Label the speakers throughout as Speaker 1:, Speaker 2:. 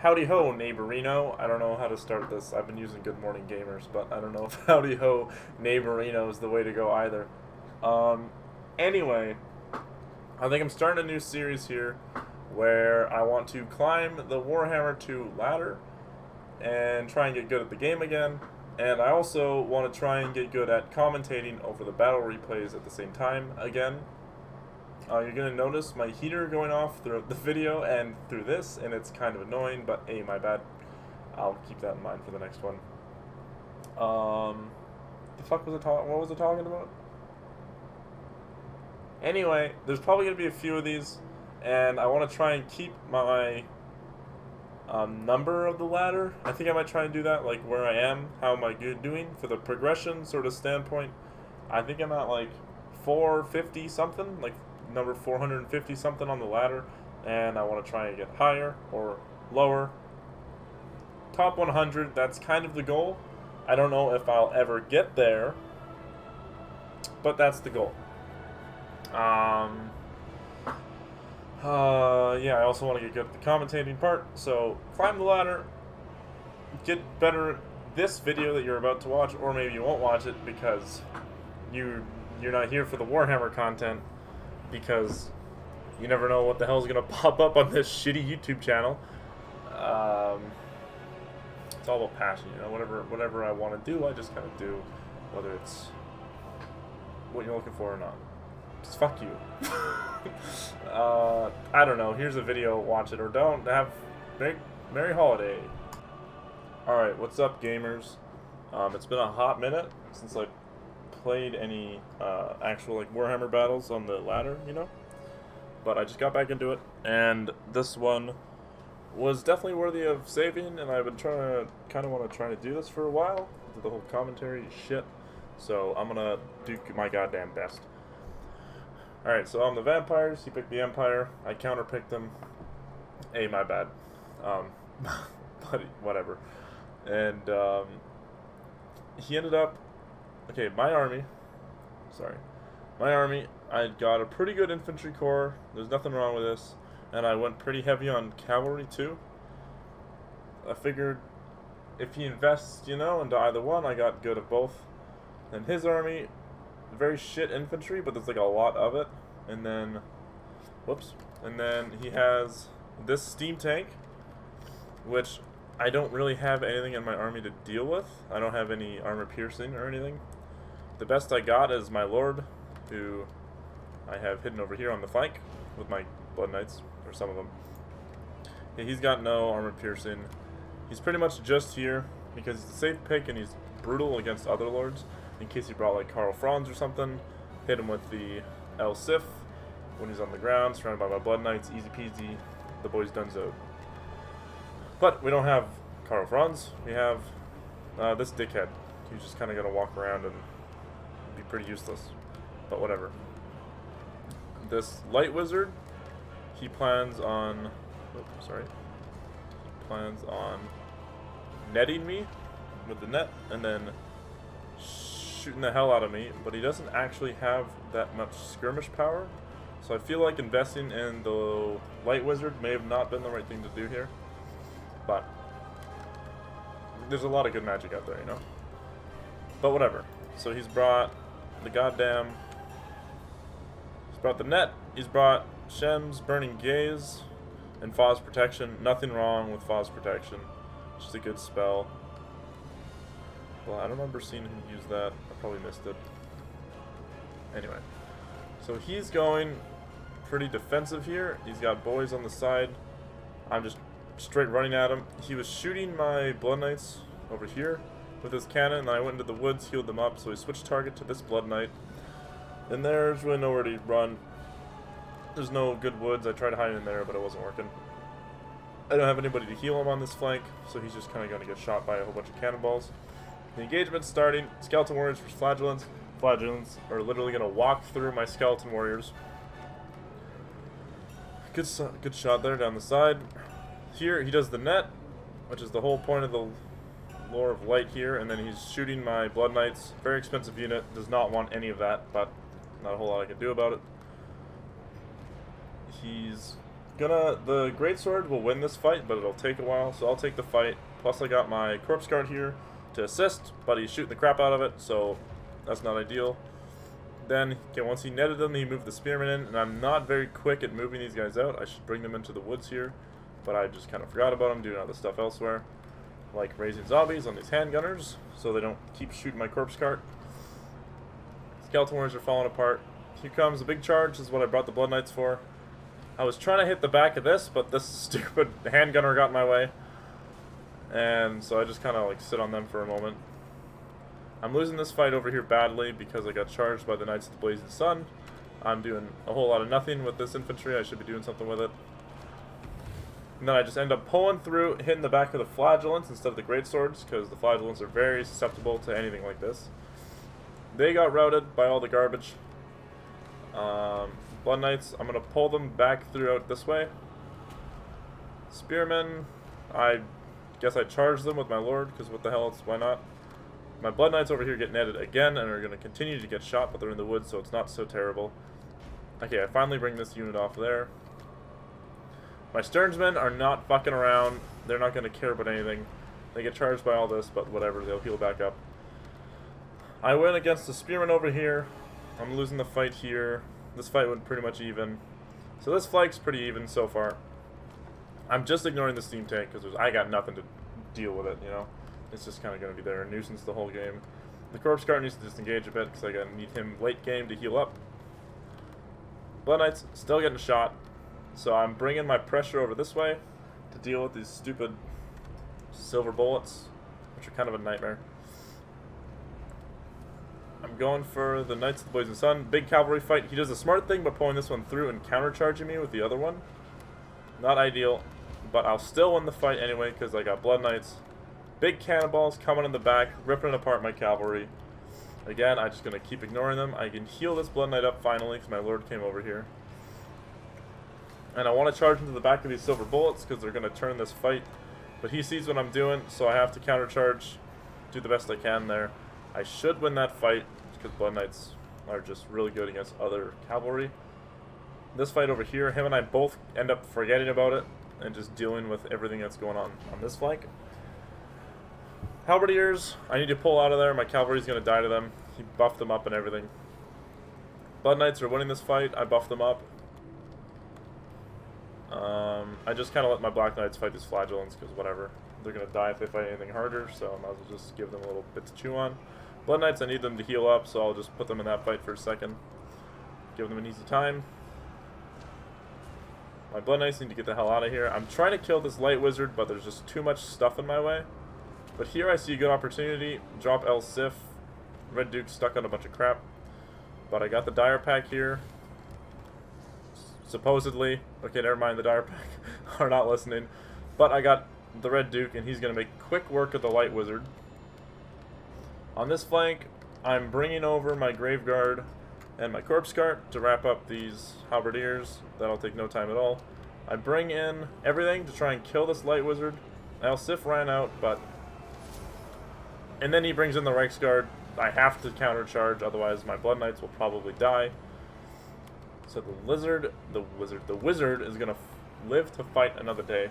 Speaker 1: Howdy ho, neighborino. I don't know how to start this. I've been using Good Morning Gamers, but I don't know if howdy ho, neighborino is the way to go either. Um, anyway, I think I'm starting a new series here where I want to climb the Warhammer 2 ladder and try and get good at the game again. And I also want to try and get good at commentating over the battle replays at the same time again. You're going to notice my heater going off throughout the video and through this, and it's kind of annoying, but hey, my bad. I'll keep that in mind for the next one. The fuck was what was it talking about? Anyway, there's probably going to be a few of these, and I want to try and keep my number of the ladder. I think I might try and do that, like where I am, how am I doing for the progression sort of standpoint. I think I'm at like 450 something, like number 450 something on the ladder, and I want to try and get higher or lower. Top 100, that's kind of the goal. I don't know if I'll ever get there, but that's the goal. Yeah, I also want to get good at the commentating part, so climb the ladder, get better at this video that you're about to watch, or maybe you won't watch it because you're not here for the Warhammer content, because you never know what the hell is going to pop up on this shitty YouTube channel. It's all about passion, you know. Whatever I want to do, I just kind of do, whether it's what you're looking for or not. Just fuck you. I don't know. Here's a video. Watch it or don't. Have merry holiday. All right, what's up, gamers? It's been a hot minute since I played any actual like Warhammer battles on the ladder, you know. But I just got back into it, and this one was definitely worthy of saving. And I've been kind of want to try to do this for a while. The whole commentary shit. So I'm gonna do my goddamn best. Alright, so I'm the vampires, he picked the Empire, I counterpicked him. Hey, my bad. But whatever. And, he ended up... Okay, my army, I got a pretty good infantry corps, there's nothing wrong with this, and I went pretty heavy on cavalry, too. I figured if he invests, you know, into either one, I got good at both. And his army... very shit infantry, but there's like a lot of it. And then, and then he has this steam tank, which I don't really have anything in my army to deal with. I don't have any armor piercing or anything. The best I got is my lord, who I have hidden over here on the flank with my blood knights, or some of them. Yeah, he's got no armor piercing. He's pretty much just here because he's a safe pick and he's brutal against other lords. In case he brought like Karl Franz or something, hit him with the El Sif when he's on the ground, surrounded by my blood knights, easy peasy, the boy's donezo. But we don't have Karl Franz, we have this dickhead. He's just kind of gonna walk around and be pretty useless, but whatever. This light wizard, he plans on, netting me with the net, and then shooting the hell out of me, but he doesn't actually have that much skirmish power, so I feel like investing in the light wizard may have not been the right thing to do here, but there's a lot of good magic out there, you know. But whatever. So he's brought the net, he's brought Shem's Burning Gaze, and Faw's Protection. Nothing wrong with Faw's Protection, just a good spell. Well, I don't remember seeing him use that. I probably missed it. Anyway. So he's going pretty defensive here. He's got boys on the side. I'm just straight running at him. He was shooting my Blood Knights over here with his cannon, and I went into the woods, healed them up, so he switched target to this Blood Knight. And there's really nowhere to run. There's no good woods. I tried hiding in there, but it wasn't working. I don't have anybody to heal him on this flank, so he's just kind of going to get shot by a whole bunch of cannonballs. The engagement's starting. Skeleton Warriors versus Flagellants. Flagellants are literally going to walk through my Skeleton Warriors. Good shot there down the side. Here, he does the net, which is the whole point of the lore of light here, and then he's shooting my Blood Knights. Very expensive unit. Does not want any of that, but not a whole lot I can do about it. He's The greatsword will win this fight, but it'll take a while, so I'll take the fight. Plus I got my corpse guard here to assist, but he's shooting the crap out of it, so that's not ideal. Then, okay, once he netted them, he moved the spearmen in, and I'm not very quick at moving these guys out. I should bring them into the woods here, but I just kind of forgot about them, doing other stuff elsewhere, like raising zombies on these handgunners, so they don't keep shooting my corpse cart. Skeleton warriors are falling apart. Here comes a big charge. This is what I brought the Blood Knights for. I was trying to hit the back of this, but this stupid handgunner got in my way. And so I just kind of like sit on them for a moment. I'm losing this fight over here badly because I got charged by the Knights of the Blazing Sun. I'm doing a whole lot of nothing with this infantry. I should be doing something with it. And then I just end up pulling through, hitting the back of the flagellants instead of the greatswords, because the flagellants are very susceptible to anything like this. They got routed by all the garbage. Blood Knights, I'm going to pull them back throughout this way. Spearmen, I guess I charged them with my Lord, because what the hell else, why not? My Blood Knights over here get netted again, and are going to continue to get shot, but they're in the woods, so it's not so terrible. Okay, I finally bring this unit off there. My Sternsmen are not fucking around. They're not going to care about anything. They get charged by all this, but whatever, they'll heal back up. I went against the Spearmen over here. I'm losing the fight here. This fight went pretty much even. So this flank's pretty even so far. I'm just ignoring the steam tank because I got nothing to deal with it, you know. It's just kind of going to be there, a nuisance the whole game. The corpse guard needs to disengage a bit because I gotta need him late game to heal up. Blood Knights still getting shot, so I'm bringing my pressure over this way to deal with these stupid silver bullets, which are kind of a nightmare. I'm going for the Knights of the Blazing Sun. Big cavalry fight. He does a smart thing by pulling this one through and countercharging me with the other one. Not ideal, but I'll still win the fight anyway because I got Blood Knights. Big cannonballs coming in the back, ripping apart my cavalry. Again, I'm just going to keep ignoring them. I can heal this Blood Knight up finally because my Lord came over here. And I want to charge into the back of these silver bullets because they're going to turn this fight. But he sees what I'm doing, so I have to countercharge, do the best I can there. I should win that fight because Blood Knights are just really good against other cavalry. This fight over here, him and I both end up forgetting about it and just dealing with everything that's going on this flank. Halberdiers, I need to pull out of there. My cavalry's going to die to them. He buffed them up and everything. Blood Knights are winning this fight. I buffed them up. I just kind of let my Black Knights fight these flagellants because whatever. They're going to die if they fight anything harder, so I might as well just give them a little bit to chew on. Blood Knights, I need them to heal up, so I'll just put them in that fight for a second. Give them an easy time. My Blood Knights need to get the hell out of here. I'm trying to kill this Light Wizard, but there's just too much stuff in my way. But here I see a good opportunity. Drop El Sif. Red Duke's stuck on a bunch of crap. But I got the Dire Pack here. Supposedly. Okay, never mind, the Dire Pack are not listening. But I got the Red Duke, and he's going to make quick work of the Light Wizard. On this flank, I'm bringing over my Grave Guard and my Corpse Cart to wrap up these Halberdiers. That'll take no time at all. I bring in everything to try and kill this Light Wizard. El Sif ran out, but... And then he brings in the Reiksguard. I have to countercharge, otherwise my Blood Knights will probably die. So the Wizard is going to live to fight another day.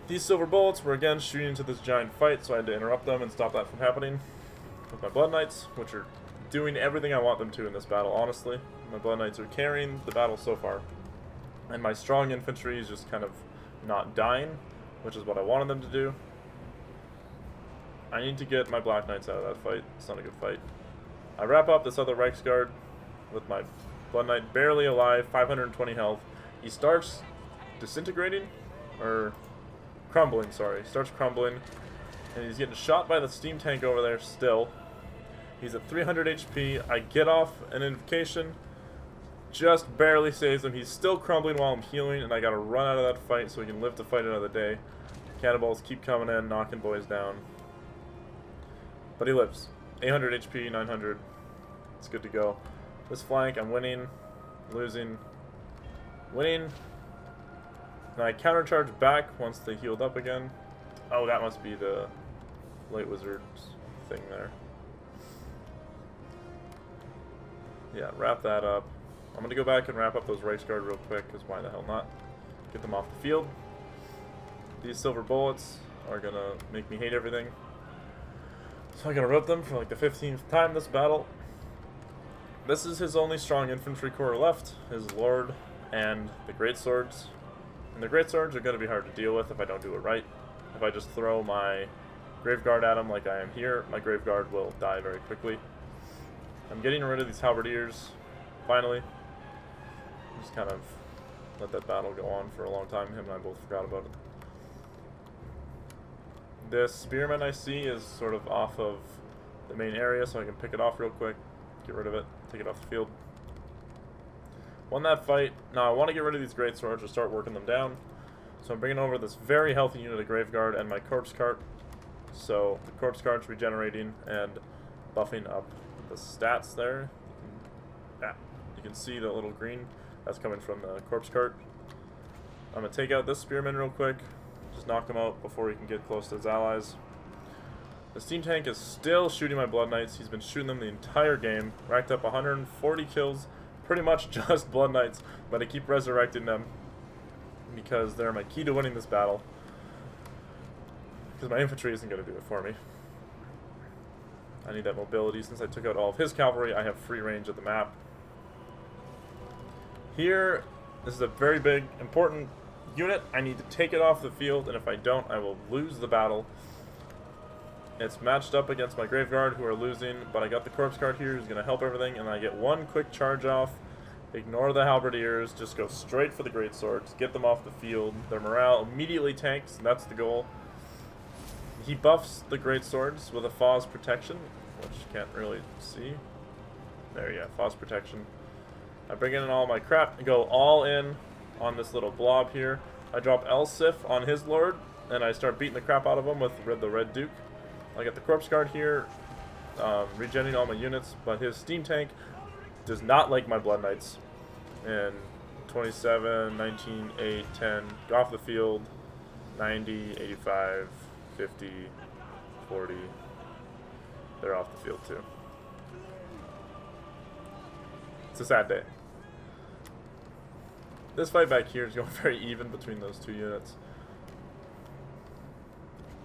Speaker 1: These silver bullets were again shooting into this giant fight, so I had to interrupt them and stop that from happening. With my Blood Knights, which are doing everything I want them to in this battle, honestly. My Blood Knights are carrying the battle so far. And my strong infantry is just kind of not dying, which is what I wanted them to do. I need to get my Black Knights out of that fight. It's not a good fight. I wrap up this other Reiksguard with my Blood Knight barely alive, 520 health. He starts disintegrating, or crumbling, sorry. He starts crumbling, and he's getting shot by the steam tank over there still. He's at 300 HP. I get off an invocation, just barely saves him. He's still crumbling while I'm healing, and I gotta run out of that fight so he can live to fight another day. Cannonballs keep coming in, knocking boys down. But he lives. 800 HP, 900. It's good to go. This flank, I'm winning, losing, winning. Now I countercharge back once they healed up again. Oh, that must be the Light Wizard's thing there. Yeah, wrap that up. I'm going to go back and wrap up those Reiksguard real quick, because why the hell not? Get them off the field. These silver bullets are gonna make me hate everything. So I'm gonna rip them for like the 15th time this battle. This is his only strong infantry corps left, his lord and the greatswords. And the greatswords are gonna be hard to deal with if I don't do it right. If I just throw my graveguard at him like I am here, my graveguard will die very quickly. I'm getting rid of these halberdiers, finally. Just kind of let that battle go on for a long time. Him and I both forgot about it. This spearman I see is sort of off of the main area, so I can pick it off real quick, get rid of it, take it off the field. Won that fight. Now I want to get rid of these greatswords or start working them down. So I'm bringing over this very healthy unit of graveguard and my corpse cart. So the corpse cart's regenerating and buffing up the stats there. Yeah, you can see the little green. That's coming from the corpse cart. I'm going to take out this spearman real quick. Just knock him out before he can get close to his allies. The steam tank is still shooting my blood knights. He's been shooting them the entire game. Racked up 140 kills. Pretty much just blood knights. But I keep resurrecting them because they're my key to winning this battle. Because my infantry isn't going to do it for me. I need that mobility. Since I took out all of his cavalry, I have free range of the map. Here, this is a very big, important unit. I need to take it off the field, and if I don't, I will lose the battle. It's matched up against my graveguard, who are losing, but I got the corpse cart here, who's going to help everything, and I get one quick charge off. Ignore the halberdiers, just go straight for the greatswords, get them off the field. Their morale immediately tanks, and that's the goal. He buffs the greatswords with a Faw's protection, which you can't really see. There you go, Faw's protection. I bring in all my crap and go all in on this little blob here. I drop Elsif on his lord, and I start beating the crap out of him with the Red Duke. I get the corpse guard here, regenerating all my units, but his steam tank does not like my blood knights. And 27, 19, 8, 10, go off the field, 90, 85, 50, 40, they're off the field too. It's a sad day. This fight back here is going very even between those two units.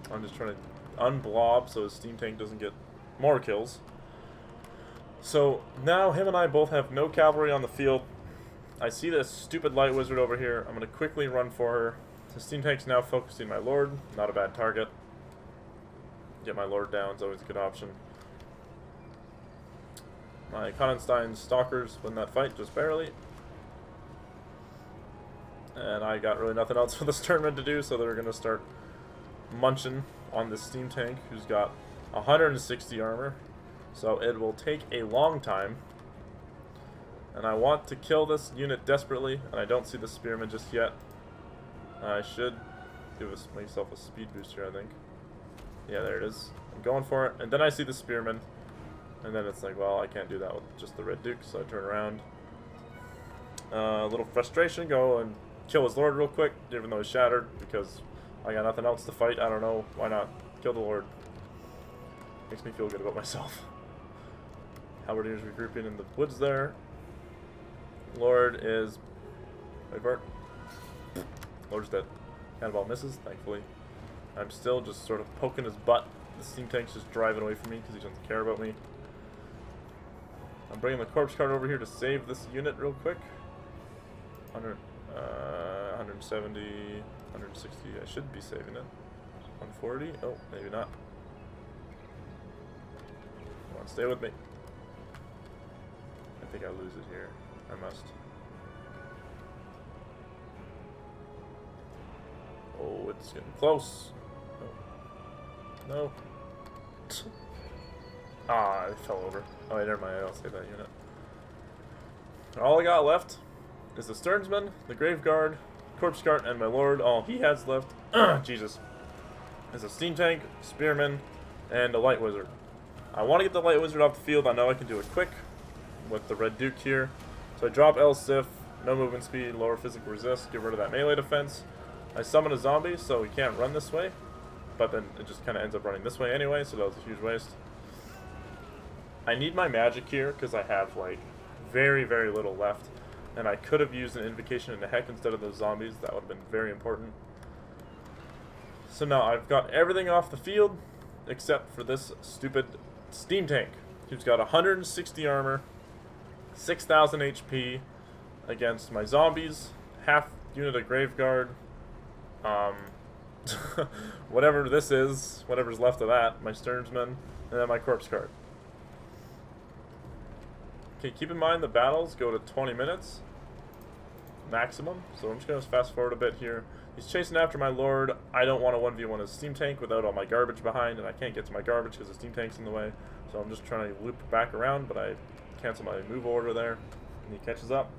Speaker 1: I'm just trying to unblob so his steam tank doesn't get more kills. So now him and I both have no cavalry on the field. I see this stupid light wizard over here. I'm going to quickly run for her. The steam tank's now focusing my lord. Not a bad target. Get my lord down is always a good option. My Konenstein's stalkers win that fight just barely. And I got really nothing else for this tournament to do, so they're going to start munching on this steam tank, who's got 160 armor. So it will take a long time. And I want to kill this unit desperately, and I don't see the spearman just yet. I should give myself a speed boost here, I think. Yeah, there it is. I'm going for it, and then I see the spearman. And then it's like, well, I can't do that with just the Red Duke, so I turn around. A little frustration, go and kill his lord real quick, even though he's shattered, because I got nothing else to fight. I don't know, why not? Kill the lord. Makes me feel good about myself. Halberdiers regrouping in the woods there. Lord is... Wait for it. Lord's dead. Cannonball misses, thankfully. I'm still just sort of poking his butt. The steam tank's just driving away from me because he doesn't care about me. I'm bringing the corpse cart over here to save this unit real quick. 170, 160, I should be saving it. 140, oh, maybe not. Come on, stay with me. I think I lose it here. I must. Oh, it's getting close. Oh. No. Ah, I fell over. Oh, never mind, I'll save that unit. All I got left is the Sternsman, the Graveguard, Corpse Cart, and my Lord. All he has left, Jesus, is a Steam Tank, Spearman, and a Light Wizard. I want to get the Light Wizard off the field. I know I can do it quick with the Red Duke here. So I drop El Sif, no movement speed, lower physical resist, get rid of that melee defense. I summon a zombie, so he can't run this way. But then it just kind of ends up running this way anyway, so that was a huge waste. I need my magic here, because I have, like, very, very little left. And I could have used an invocation into Heck instead of those zombies. That would have been very important. So now I've got everything off the field except for this stupid steam tank, who's got 160 armor, 6,000 HP against my zombies, half unit of Graveguard, whatever this is, whatever's left of that, my Sternsman, and then my Corpse Cart. Okay, keep in mind the battles go to 20 minutes maximum, so I'm just going to fast forward a bit here. He's chasing after my Lord. I don't want to 1v1 his steam tank without all my garbage behind, and I can't get to my garbage because the steam tank's in the way, so I'm just trying to loop back around, but I cancel my move order there, and he catches up.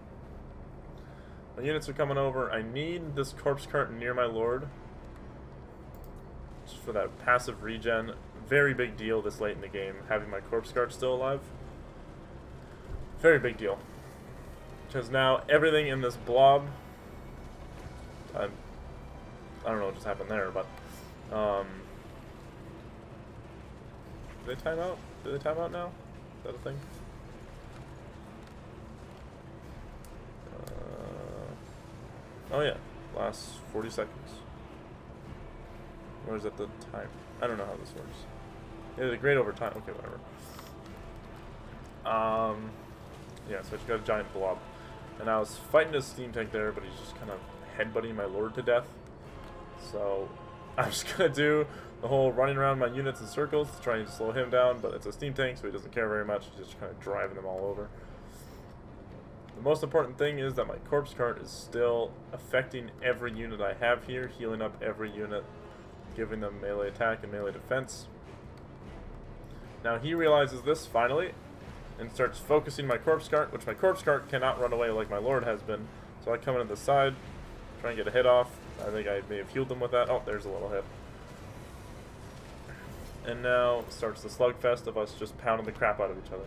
Speaker 1: My units are coming over. I need this Corpse Cart near my Lord just for that passive regen. Very big deal this late in the game, having my Corpse Cart still alive. Very big deal. Because now everything in this blob, I don't know what just happened there, but did they time out? Did they time out now? Is that a thing? Oh yeah, last 40 seconds. Or is that the time? I don't know how this works. It is a great overtime. Okay, whatever. Yeah, so I just got a giant blob. And I was fighting his steam tank there, but he's just kind of headbutting my Lord to death. So I'm just going to do the whole running around my units in circles, trying to slow him down, but it's a steam tank, so he doesn't care very much. He's just kind of driving them all over. The most important thing is that my Corpse Cart is still affecting every unit I have here, healing up every unit, giving them melee attack and melee defense. Now he realizes this, finally, and starts focusing my Corpse Cart, which my Corpse Cart cannot run away like my Lord has been. So I come in to the side, try and get a hit off. I think I may have healed them with that. Oh, there's a little hit. And now starts the slugfest of us just pounding the crap out of each other.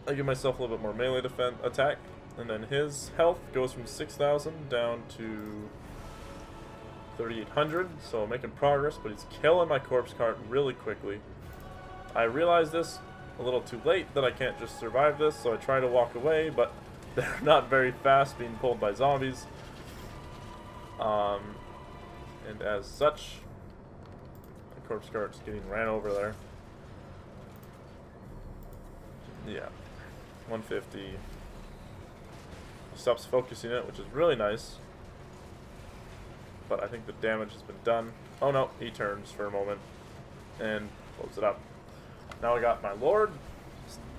Speaker 1: I give myself a little bit more melee defense attack, and then his health goes from 6,000 down to 3,800, so making progress, but he's killing my Corpse Cart really quickly. I realize this a little too late, that I can't just survive this, so I try to walk away, but they're not very fast, being pulled by zombies. And as such, the Corpse Cart's getting ran over there. Yeah, 150. Stops focusing it, which is really nice. But I think the damage has been done. Oh no, he turns for a moment and blows it up. Now I got my Lord,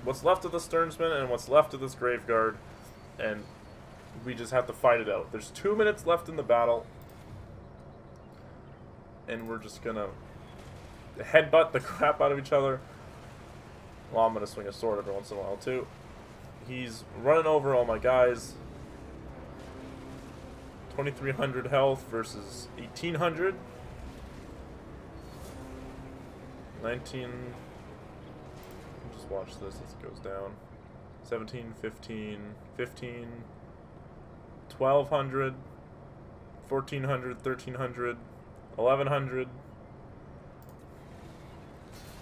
Speaker 1: what's left of the Sternsman, and what's left of this Graveguard, and we just have to fight it out. There's 2 minutes left in the battle, and we're just gonna headbutt the crap out of each other. Well, I'm gonna swing a sword every once in a while too. He's running over all my guys. 2,300 health versus 1,800. 19. Just watch this as it goes down. 17, 15, 15, 1,200, 1,400, 1,300, 1,100.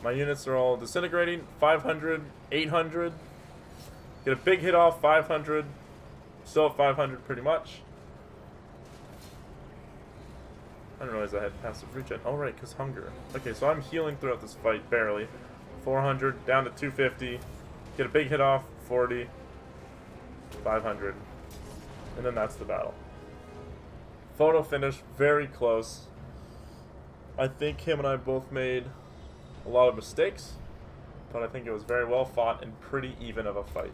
Speaker 1: My units are all disintegrating. 500, 800. Get a big hit off, 500. Still at 500 pretty much. I don't realize I had passive regen. Oh, right, because hunger. Okay, so I'm healing throughout this fight, barely. 400, down to 250. Get a big hit off, 40. 500. And then that's the battle. Photo finish, very close. I think him and I both made a lot of mistakes, but I think it was very well fought and pretty even of a fight.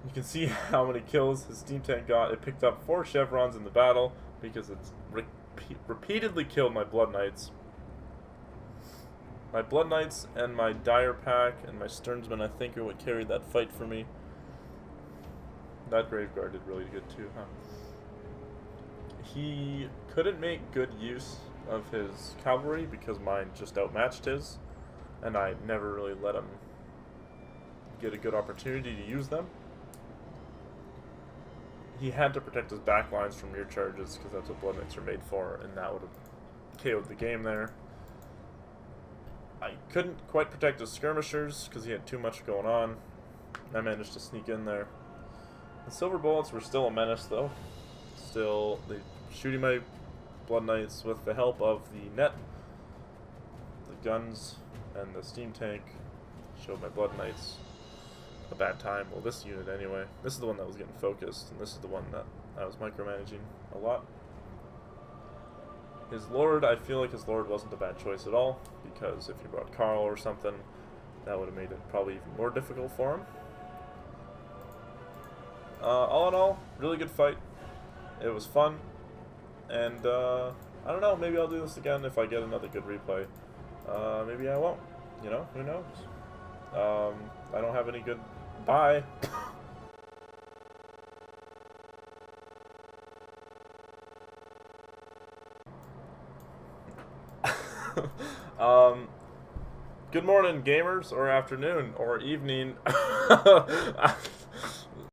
Speaker 1: You can see how many kills his steam tank got. It picked up 4 chevrons in the battle because it's repeatedly killed my Blood Knights. My Blood Knights and my Dire Pack and my Sternsman, I think, are what carried that fight for me. That Graveguard did really good too, huh? He couldn't make good use of his cavalry because mine just outmatched his, and I never really let him get a good opportunity to use them. He had to protect his back lines from rear charges because that's what Blood Knights are made for, and that would have KO'd the game there. I couldn't quite protect his skirmishers because he had too much going on. I managed to sneak in there. The silver bullets were still a menace, though. Still, they shooting my Blood Knights with the help of the net, the guns, and the steam tank. Showed my Blood Knights a bad time. Well, this unit anyway. This is the one that was getting focused, and this is the one that I was micromanaging a lot. His Lord, I feel like his Lord wasn't a bad choice at all, because if you brought Carl or something, that would have made it probably even more difficult for him. All in all, really good fight. It was fun, and I don't know, maybe I'll do this again if I get another good replay. Maybe I won't, you know, who knows. I don't have any good... Bye! Good morning, gamers, or afternoon, or evening.